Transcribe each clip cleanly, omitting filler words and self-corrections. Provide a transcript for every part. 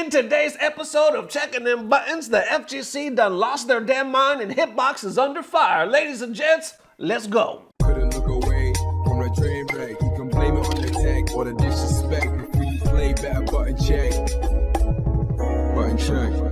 In today's episode of Checking Them Buttons, the FGC done lost their damn mind and HitBox is under fire. Ladies and gents, let's go. Couldn't look away from the train wreck. You can blame it on the tech or the disrespect. Before you play, better button check. Button check.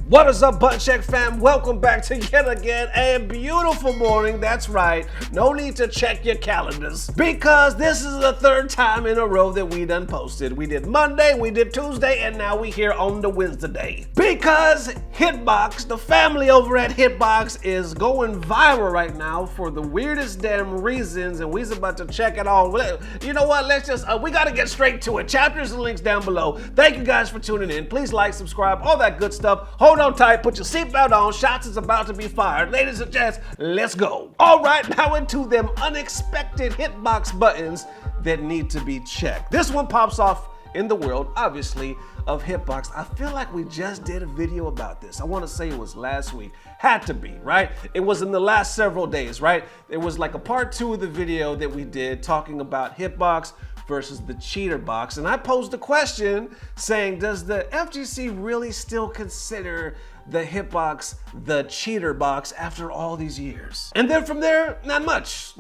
What is up, Button Check fam? Welcome back to yet again a beautiful morning. That's right, no need to check your calendars because this is the third time in a row that we done posted. We did Monday, we did Tuesday, and now we here on the Wednesday. Because HitBox, the family over at HitBox, is going viral right now for the weirdest damn reasons, and we's about to check it all. You know what, let's just, we gotta get straight to it. Chapters and links down below. Thank you guys for tuning in. Please like, subscribe, all that good stuff. Hold on tight, put your seatbelt on, shots is about to be fired. Ladies and gents, let's go. All right, now into them unexpected HitBox buttons that need to be checked. This one pops off in the world, obviously, of HitBox. I feel like we just did a video about this. I want to say it was last week. Had to be, right? It was in the last several days, right? It was like a part 2 of the video that we did talking about HitBox versus the cheater box. And I posed a question saying, does the FGC really still consider the HitBox the cheater box after all these years? And then from there, not much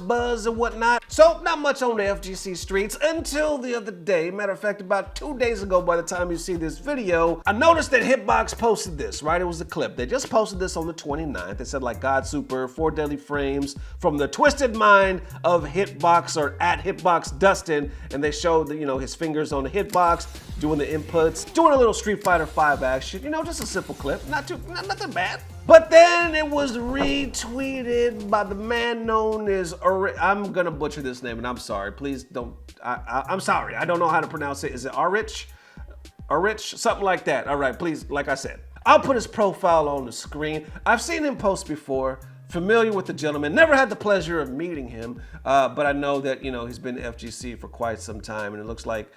buzz and whatnot. So not much on the FGC streets until the other day. Matter of fact, about 2 days ago, by the time you see this video, I noticed that HitBox posted this, right? It was a clip. They just posted this on the 29th. They said like God Super, 4 deadly frames from the twisted mind of HitBox or at HitBox Dustin. And they showed the, his fingers on the HitBox, doing the inputs, doing a little Street Fighter 5 action, just a simple clip, nothing bad. But then it was retweeted by the man known as Aurich. I'm gonna butcher this name and I'm sorry, please don't, I'm sorry, I don't know how to pronounce it. Is it Aurich? Aurich, something like that. All right, please, like I said. I'll put his profile on the screen. I've seen him post before. Familiar with the gentleman, never had the pleasure of meeting him, but I know that he's been FGC for quite some time, and it looks like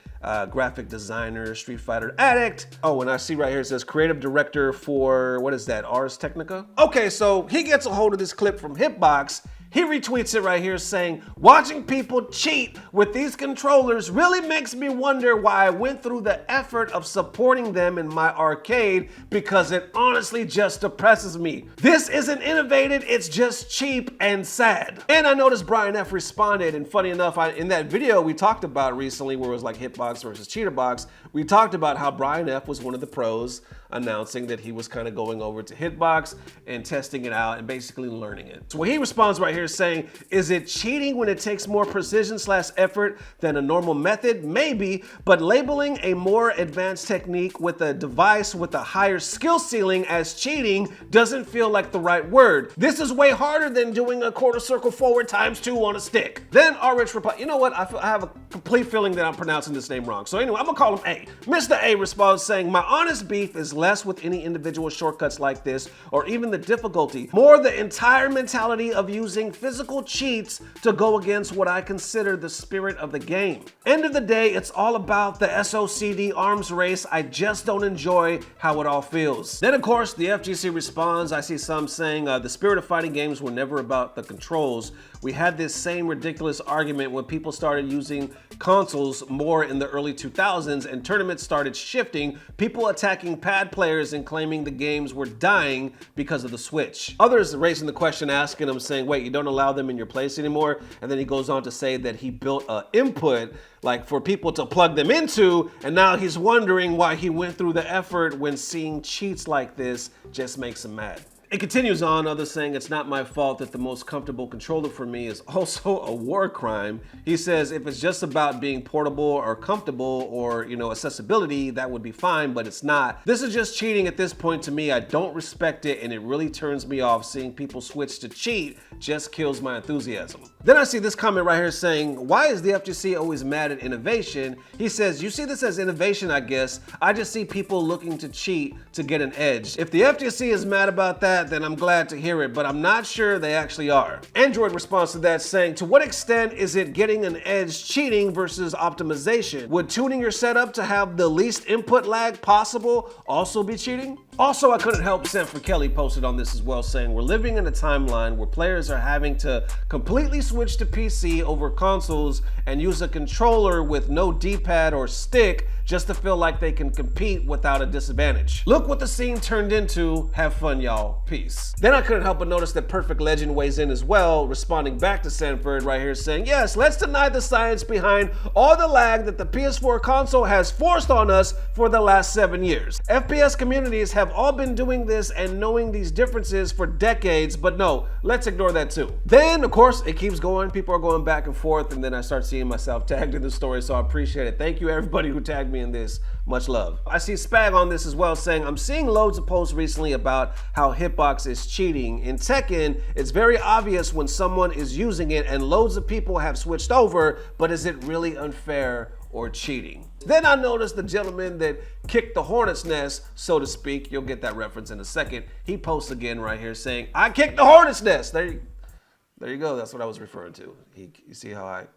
graphic designer, Street Fighter addict. Oh, and I see right here it says creative director for, what is that, Ars Technica? Okay, so he gets a hold of this clip from HitBox. He retweets it right here saying, watching people cheat with these controllers really makes me wonder why I went through the effort of supporting them in my arcade because it honestly just depresses me. This isn't innovative, it's just cheap and sad. And I noticed Brian F responded, and funny enough, in that video we talked about recently where it was like HitBox versus cheaterbox, we talked about how Brian F was one of the pros announcing that he was kind of going over to HitBox and testing it out and basically learning it. So when he responds right here saying, is it cheating when it takes more precision/effort than a normal method? Maybe, but labeling a more advanced technique with a device with a higher skill ceiling as cheating doesn't feel like the right word. This is way harder than doing a quarter circle forward ×2 on a stick. Then Aurich replied, you know what, I have a complete feeling that I'm pronouncing this name wrong. So anyway, I'm gonna call him A. Mr. A responds saying, my honest beef is less with any individual shortcuts like this or even the difficulty, more the entire mentality of using physical cheats to go against what I consider the spirit of the game. End of the day, it's all about the SOCD arms race. I just don't enjoy how it all feels. Then of course the FGC responds. I see some saying the spirit of fighting games were never about the controls. We had this same ridiculous argument when people started using consoles more in the early 2000s and tournaments started shifting, people attacking pad players and claiming the games were dying because of the Switch. Others raising the question, asking him, saying, wait, you don't allow them in your place anymore? And then he goes on to say that he built an input like for people to plug them into, and now he's wondering why he went through the effort when seeing cheats like this just makes him mad. It continues on, others saying it's not my fault that the most comfortable controller for me is also a war crime. He says if it's just about being portable or comfortable or, accessibility, that would be fine, but it's not. This is just cheating at this point to me. I don't respect it, and it really turns me off. Seeing people switch to cheat just kills my enthusiasm. Then I see this comment right here saying, why is the FGC always mad at innovation? He says, you see this as innovation, I guess. I just see people looking to cheat to get an edge. If the FGC is mad about that, then I'm glad to hear it, but I'm not sure they actually are. Android responds to that saying, to what extent is it getting an edge cheating versus optimization? Would tuning your setup to have the least input lag possible also be cheating? Also, I couldn't help Sanford Kelly posted on this as well, saying we're living in a timeline where players are having to completely switch to PC over consoles and use a controller with no D-pad or stick just to feel like they can compete without a disadvantage. Look what the scene turned into. Have fun, y'all. Peace. Then I couldn't help but notice that Perfect Legend weighs in as well, responding back to Sanford right here saying, yes, let's deny the science behind all the lag that the PS4 console has forced on us for the last 7 years. FPS communities have all been doing this and knowing these differences for decades, but no, let's ignore that too. Then, of course, it keeps going. People are going back and forth, and then I start seeing myself tagged in the story, so I appreciate it. Thank you, everybody who tagged me in this. Much love. I see Spag on this as well saying, I'm seeing loads of posts recently about how HitBox is cheating. In Tekken, it's very obvious when someone is using it and loads of people have switched over, but is it really unfair or cheating? Then I noticed the gentleman that kicked the hornet's nest, so to speak. You'll get that reference in a second. He posts again right here saying, I kicked the hornet's nest. There you go. That's what I was referring to. You see how I...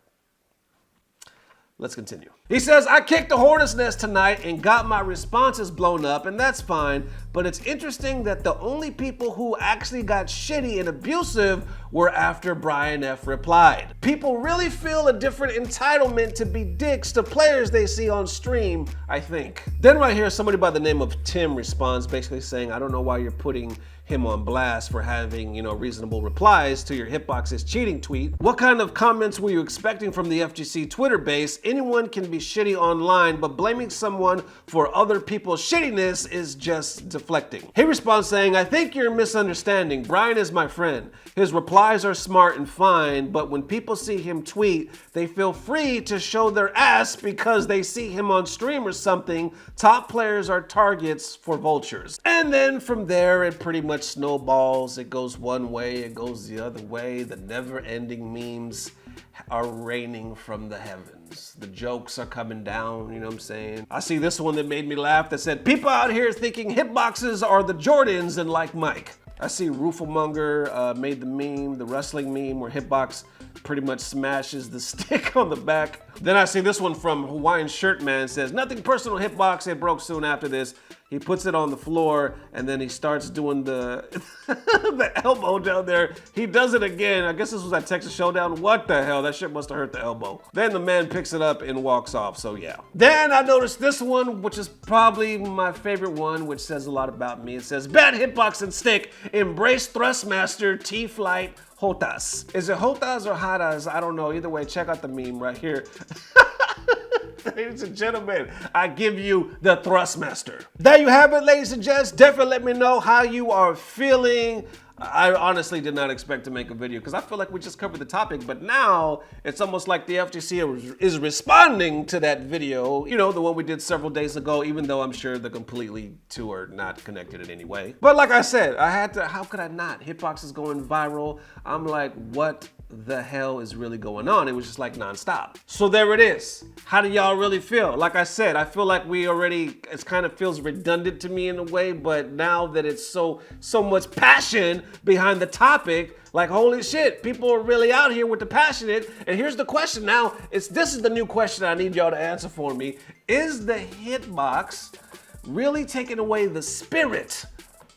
Let's continue. He says, I kicked the hornet's nest tonight and got my responses blown up, and that's fine, but it's interesting that the only people who actually got shitty and abusive were after Brian F. replied. People really feel a different entitlement to be dicks to players they see on stream, I think. Then right here, somebody by the name of Tim responds, basically saying, I don't know why you're putting him on blast for having, reasonable replies to your HitBox is cheating tweet. What kind of comments were you expecting from the FGC Twitter base? Anyone can be shitty online, but blaming someone for other people's shittiness is just deflecting. He responds saying, I think you're misunderstanding. Brian is my friend. His replies are smart and fine, but when people see him tweet, they feel free to show their ass because they see him on stream or something. Top players are targets for vultures. And then from there, it pretty much snowballs. It goes one way, it goes the other way. The never-ending memes are raining from the heavens. The jokes are coming down, you know what I'm saying? I see this one that made me laugh that said, people out here thinking hitboxes are the Jordans and like Mike. I see Rooflemonger made the meme, the wrestling meme where Hitbox pretty much smashes the stick on the back. Then I see this one from Hawaiian Shirt Man says, nothing personal Hitbox, it broke soon after this. He puts it on the floor and then he starts doing the the elbow down there. He does it again. I guess this was at Texas Showdown. What the hell? That shit must have hurt the elbow. Then the man picks it up and walks off, so yeah. Then I noticed this one, which is probably my favorite one, which says a lot about me. It says, bad Hitbox and stick, embrace Thrustmaster T-Flight Hotas. Is it Hotas or Hatas? I don't know. Either way, check out the meme right here. Ladies and gentlemen, I give you the Thrustmaster. There you have it, ladies and gents. Definitely let me know how you are feeling. I honestly did not expect to make a video because I feel like we just covered the topic, but now it's almost like the FGC is responding to that video, the one we did several days ago, even though I'm sure the completely two are not connected in any way. But like I said, how could I not? Hitbox is going viral. I'm like, what the hell is really going on? It was just like nonstop. So there it is. How do y'all really feel? Like I said, I feel like it kind of feels redundant to me in a way, but now that it's so much passion behind the topic, like holy shit, people are really out here with the passionate. And here's the question now, this is the new question I need y'all to answer for me. Is the Hitbox really taking away the spirit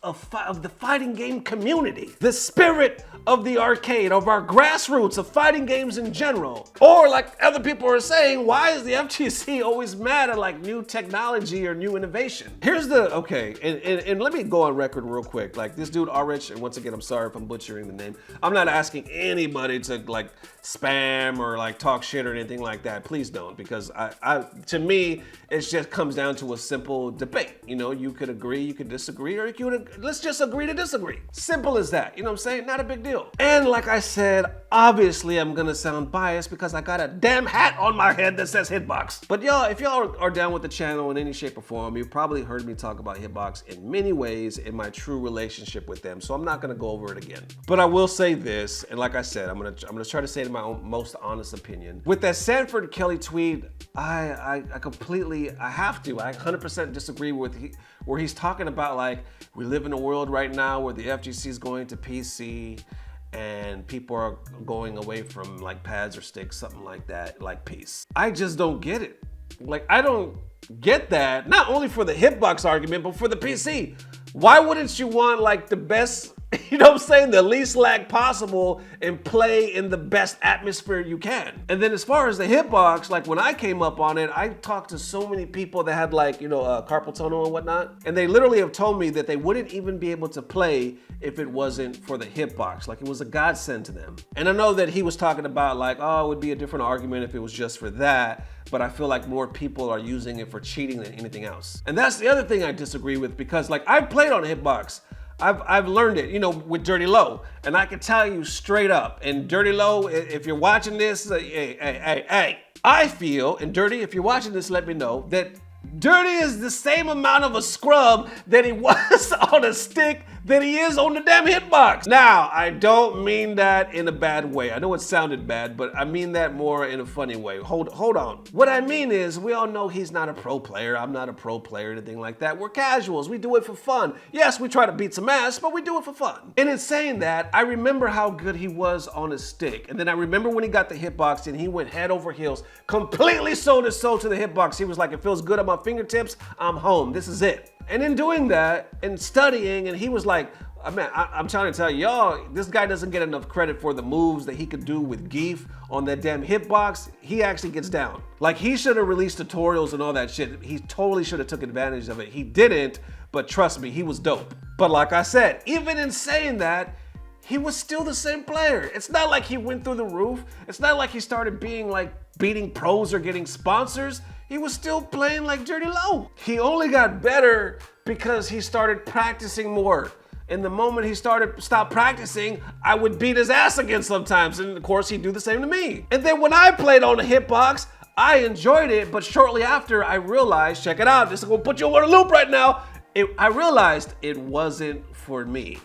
of the fighting game community, the spirit of the arcade, of our grassroots of fighting games in general? Or like other people are saying, why is the FGC always mad at like new technology or new innovation? Here's and let me go on record real quick. Like this dude Aurich, and once again, I'm sorry if I'm butchering the name. I'm not asking anybody to like spam or like talk shit or anything like that. Please don't, because to me, it just comes down to a simple debate. You could agree, you could disagree, or let's just agree to disagree. Simple as that. You know what I'm saying? Not a big deal. And like I said, obviously I'm gonna sound biased because I got a damn hat on my head that says Hitbox. But y'all, if y'all are down with the channel in any shape or form, you've probably heard me talk about Hitbox in many ways in my true relationship with them. So I'm not gonna go over it again. But I will say this, and like I said, I'm gonna try to say it in my own most honest opinion. With that Sanford Kelly tweet, I 100% disagree with where he's talking about like, we live in a world right now where the FGC is going to PC and people are going away from like pads or sticks, something like that, like peace. I just don't get it. Like, I don't get that, not only for the Hitbox argument, but for the PC. Why wouldn't you want like the best, you know what I'm saying, the least lag possible and play in the best atmosphere you can? And then as far as the hitbox, like when I came up on it, I talked to so many people that had like, carpal tunnel and whatnot. And they literally have told me that they wouldn't even be able to play if it wasn't for the hitbox. Like it was a godsend to them. And I know that he was talking about like, oh, it would be a different argument if it was just for that. But I feel like more people are using it for cheating than anything else. And that's the other thing I disagree with, because like I've played on a hitbox. I've learned it, with Dirty Low. And I can tell you straight up, and Dirty Low, if you're watching this, hey, I feel, and Dirty, if you're watching this, let me know, that Dirty is the same amount of a scrub that he was on a stick that he is on the damn hitbox. Now, I don't mean that in a bad way. I know it sounded bad, but I mean that more in a funny way. Hold on. What I mean is, we all know he's not a pro player. I'm not a pro player, anything like that. We're casuals. We do it for fun. Yes, we try to beat some ass, but we do it for fun. And in saying that, I remember how good he was on a stick. And then I remember when he got the hitbox and he went head over heels, completely sold his soul to the hitbox. He was like, it feels good on my fingertips. I'm home. This is it. And in doing that and studying, and he was like, I'm trying to tell y'all, this guy doesn't get enough credit for the moves that he could do with Geef on that damn hitbox. He actually gets down. Like, he should have released tutorials and all that shit. He totally should have took advantage of it. He didn't, but trust me, he was dope. But like I said, even in saying that, he was still the same player. It's not like he went through the roof. It's not like he started being like beating pros or getting sponsors. He was still playing like Dirty Low. He only got better because he started practicing more. And the moment he stopped practicing, I would beat his ass again sometimes. And of course, he'd do the same to me. And then when I played on the hitbox, I enjoyed it, but shortly after I realized, check it out, this is gonna put you on a loop right now. I realized it wasn't for me.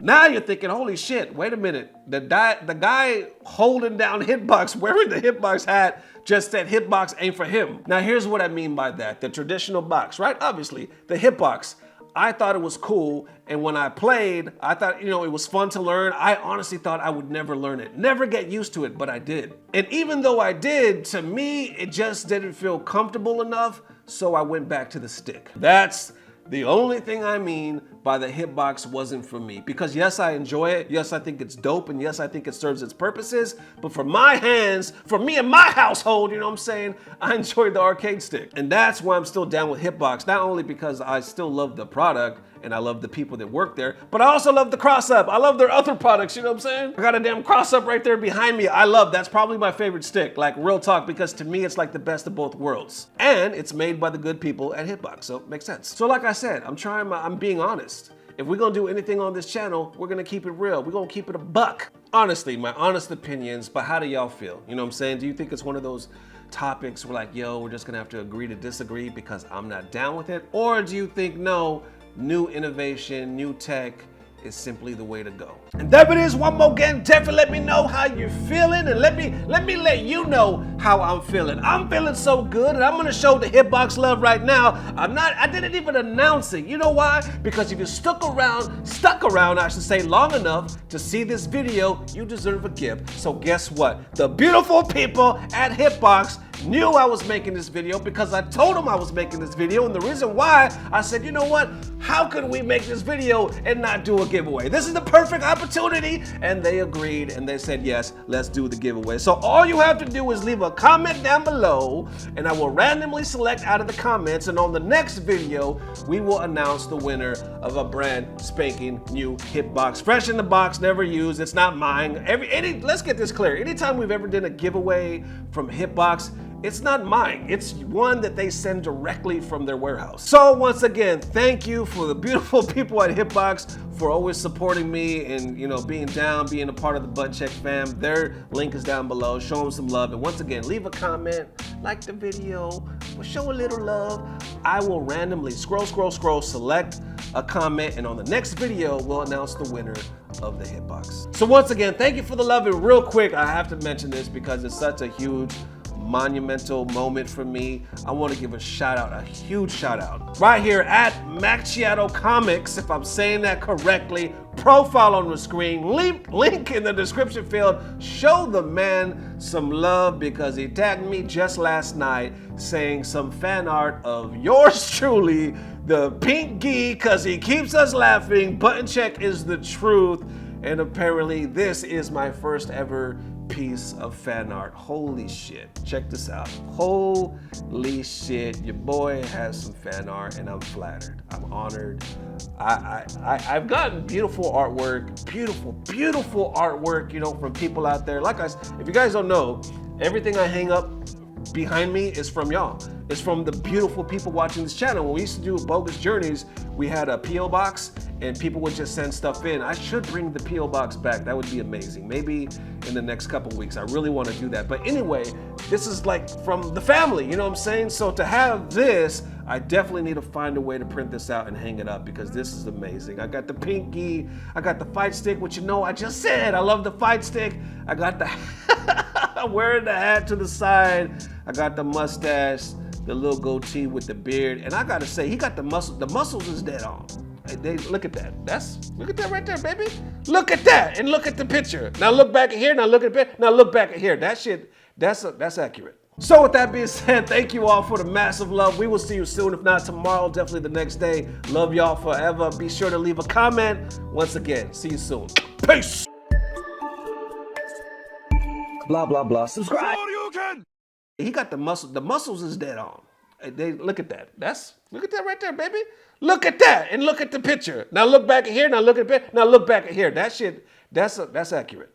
Now you're thinking, holy shit, wait a minute. The guy holding down hitbox, wearing the hitbox hat, just said hitbox ain't for him. Now here's what I mean by that. The traditional box, right? Obviously, the hitbox. I thought it was cool, and when I played, I thought, it was fun to learn. I honestly thought I would never learn it, never get used to it, but I did. And even though I did, to me, it just didn't feel comfortable enough, so I went back to the stick. That's the only thing I mean by the hitbox wasn't for me. Because yes, I enjoy it. Yes, I think it's dope. And yes, I think it serves its purposes. But for my hands, for me and my household, you know what I'm saying? I enjoyed the arcade stick. And that's why I'm still down with hitbox. Not only because I still love the product and I love the people that work there, but I also love the cross-up. I love their other products, you know what I'm saying? I got a damn cross-up right there behind me. That's probably my favorite stick, like real talk, because to me, it's like the best of both worlds. And it's made by the good people at Hitbox, so it makes sense. So like I said, I'm being honest. If we're gonna do anything on this channel, we're gonna keep it real. We're gonna keep it a buck. Honestly, my honest opinions, but how do y'all feel? You know what I'm saying? Do you think it's one of those topics where like, yo, we're just gonna have to agree to disagree because I'm not down with it? Or do you think, no, new innovation, new tech is simply the way to go? And there it is, one more again. Definitely let me know how you're feeling, and let me let you know how I'm feeling. I'm feeling so good, and I'm gonna show the Hitbox love right now. I didn't even announce it. You know why? Because if you stuck around, I should say, long enough to see this video, you deserve a gift. So guess what? The beautiful people at Hitbox knew I was making this video because I told them I was making this video, and the reason why, I said, you know what? How could we make this video and not do a giveaway? This is the perfect opportunity, and they agreed, and they said, yes, let's do the giveaway. So all you have to do is leave a comment down below, and I will randomly select out of the comments, and on the next video, we will announce the winner of a brand spanking new Hitbox. Fresh in the box, never used, it's not mine. Let's get this clear. Anytime we've ever done a giveaway from Hitbox, it's not mine. It's one that they send directly from their warehouse. So once again, thank you for the beautiful people at Hitbox for always supporting me and being down, being a part of the Butt Check fam. Their link is down below. Show them some love. And once again, leave a comment, like the video, show a little love. I will randomly scroll, select a comment, and on the next video, we'll announce the winner of the Hitbox. So once again, thank you for the love. And real quick, I have to mention this because it's such a huge monumental moment for me. I want to give a shout out, a huge shout out, right here at Macchiato Comics, if I'm saying that correctly. Profile on the screen, link in the description field. Show the man some love because he tagged me just last night saying some fan art of yours truly, the pink gi, because he keeps us laughing. Button check is the truth. And apparently this is my first ever piece of fan art. Holy shit. Check this out. Holy shit. Your boy has some fan art and I'm flattered. I'm honored. I've gotten beautiful artwork, beautiful artwork, you know, from people out there. Like if you guys don't know, everything I hang up behind me is from y'all. It's from the beautiful people watching this channel. When we used to do Bogus Journeys, we had a P.O. box and people would just send stuff in. I should bring the P.O. box back. That would be amazing. Maybe in the next couple weeks. I really want to do that. But anyway, this is like from the family, you know what I'm saying? So to have this, I definitely need to find a way to print this out and hang it up because this is amazing. I got the pinky, I got the fight stick, which you know I just said, I love the fight stick. I got the, I'm wearing the hat to the side. I got the mustache, the little goatee with the beard. And I gotta say, he got the muscles is dead on. Hey, look at that. Look at that right there, baby. Look at that, and look at the picture. Now look back at here, now look at the picture. Now look back at here. That shit, that's accurate. So with that being said, thank you all for the massive love. We will see you soon. If not tomorrow, definitely the next day. Love y'all forever. Be sure to leave a comment. Once again, see you soon. Peace. Blah, blah, blah. Subscribe. He got the muscles is dead on. Hey, look at that. Look at that right there, baby. Look at that, and look at the picture. Now look back at here, now look at the picture. Now look back at here. That shit, that's accurate.